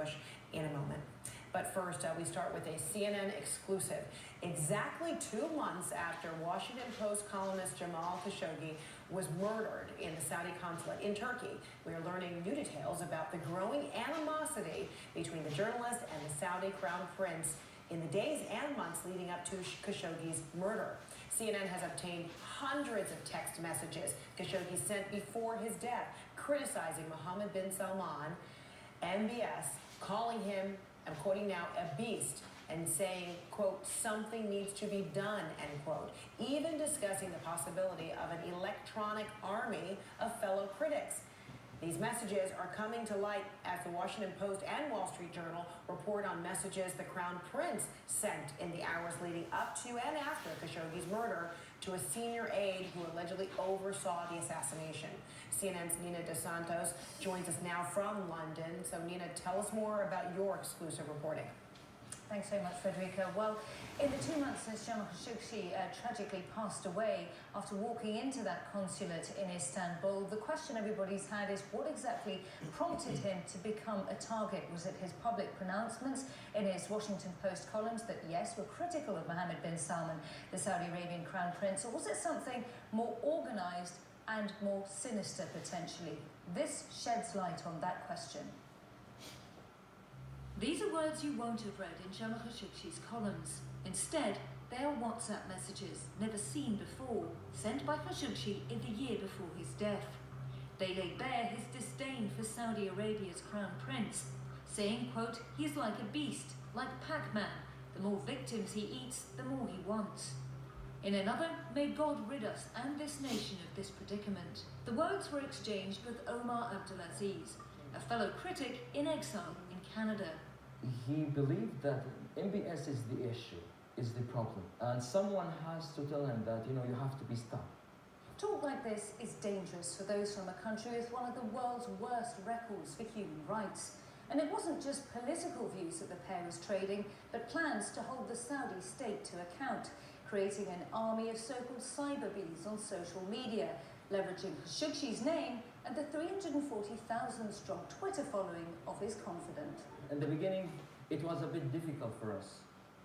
Bush in a moment. But first, we start with a CNN exclusive. Exactly 2 months after Washington Post columnist Jamal Khashoggi was murdered in the Saudi consulate in Turkey, we are learning new details about the growing animosity between the journalist and the Saudi crown prince in the days and months leading up to Khashoggi's murder. CNN has obtained hundreds of text messages Khashoggi sent before his death, criticizing Mohammed bin Salman, MBS, calling him, I'm quoting now, a beast, and saying, quote, something needs to be done, end quote, even discussing the possibility of an electronic army of fellow critics. These messages are coming to light as the Washington Post and Wall Street Journal report on messages the Crown Prince sent in the hours leading up to and after Khashoggi's murder to a senior aide who allegedly oversaw the assassination. CNN's Nina Dos Santos joins us now from London. So Nina, tell us more about your exclusive reporting. Thanks very much, Frederica. Well, in the 2 months since Jamal Khashoggi tragically passed away after walking into that consulate in Istanbul, the question everybody's had is what exactly prompted him to become a target? Was it his public pronouncements in his Washington Post columns that, yes, were critical of Mohammed bin Salman, the Saudi Arabian crown prince, or was it something more organised and more sinister potentially? This sheds light on that question. These are words you won't have read in Jamal Khashoggi's columns. Instead, they are WhatsApp messages never seen before, sent by Khashoggi in the year before his death. They lay bare his disdain for Saudi Arabia's crown prince, saying, quote, he is like a beast, like Pac-Man. The more victims he eats, the more he wants. In another, may God rid us and this nation of this predicament. The words were exchanged with Omar Abdulaziz, a fellow critic in exile in Canada. He believed that MBS is the issue, is the problem, and someone has to tell him that, you have to be stopped. Talk like this is dangerous for those from a country with one of the world's worst records for human rights. And it wasn't just political views that the pair was trading, but plans to hold the Saudi state to account, creating an army of so-called cyber bees on social media, leveraging Khashoggi's name and the 340,000-strong Twitter following of his confidant. In the beginning, it was a bit difficult for us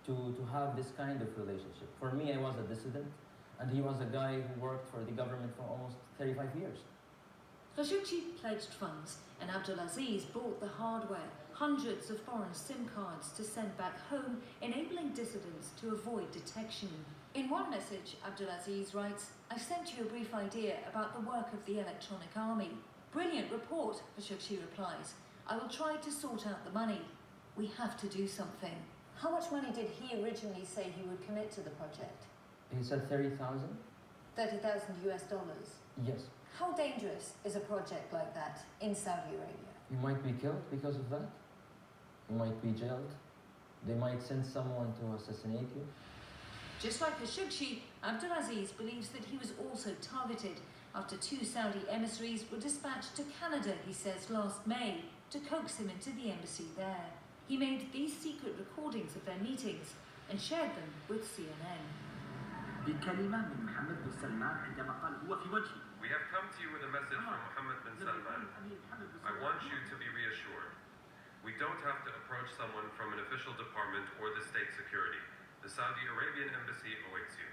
to have this kind of relationship. For me, I was a dissident, and he was a guy who worked for the government for almost 35 years. Khashoggi pledged funds, and Abdulaziz bought the hardware, hundreds of foreign SIM cards to send back home, enabling dissidents to avoid detection. In one message, Abdulaziz writes, I've sent you a brief idea about the work of the electronic army. Brilliant report, Khashoggi replies. I will try to sort out the money. We have to do something. How much money did he originally say he would commit to the project? He said 30,000. 30,000 US dollars? Yes. How dangerous is a project like that in Saudi Arabia? You might be killed because of that. You might be jailed. They might send someone to assassinate you. Just like Khashoggi, Abdulaziz believes that he was also targeted after 2 Saudi emissaries were dispatched to Canada, he says, last May to coax him into the embassy there. He made these secret recordings of their meetings and shared them with CNN. We have come to you with a message from Mohammed bin Salman. I want you to be reassured. We don't have to approach someone from an official department or the state security. The Saudi Arabian embassy awaits you.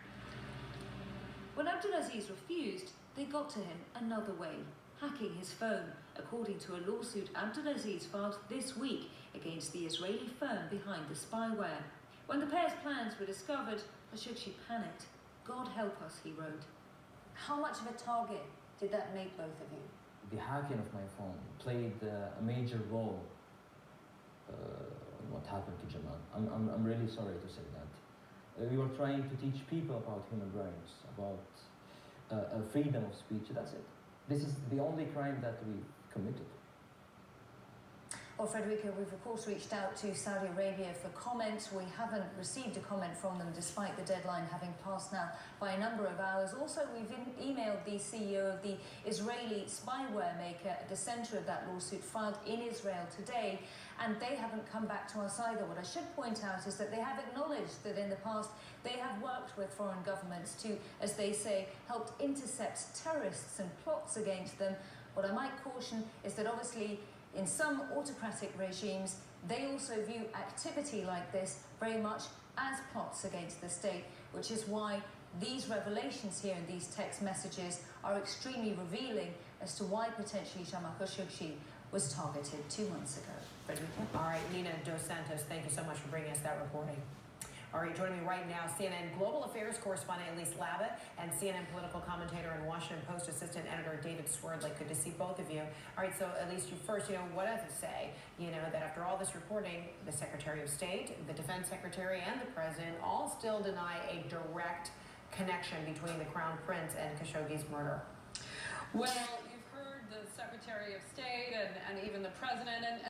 When Abdulaziz refused, they got to him another way, hacking his phone, according to a lawsuit Abdulaziz filed this week against the Israeli firm behind the spyware. When the pair's plans were discovered, Khashoggi panicked. God help us, he wrote. How much of a target did that make both of you? The hacking of my phone played a major role in what happened to Jamal. I'm really sorry to say that. We were trying to teach people about human rights, about freedom of speech. That's it. This is the only crime that we committed. Well, Frederica, we've of course reached out to Saudi Arabia for comment. We haven't received a comment from them despite the deadline having passed now by a number of hours. Also, we've emailed the CEO of the Israeli spyware maker at the centre of that lawsuit filed in Israel today, and they haven't come back to us either. What I should point out is that they have acknowledged that in the past they have worked with foreign governments to, as they say, helped intercept terrorists and plots against them. What I might caution is that obviously In some autocratic regimes, they also view activity like this very much as plots against the state, which is why these revelations here in these text messages are extremely revealing as to why potentially Jamal Khashoggi was targeted 2 months ago. Frederica? All right, Nina Dos Santos, thank you so much for bringing us that reporting. All right, joining me right now, CNN Global Affairs correspondent Elise Labott and CNN political commentator and Washington Post assistant editor David Swerdlick. Good to see both of you. All right, so Elise, you first, what does it say? That after all this reporting, the Secretary of State, the Defense Secretary, and the President all still deny a direct connection between the Crown Prince and Khashoggi's murder. Well, you've heard the Secretary of State and even the President, and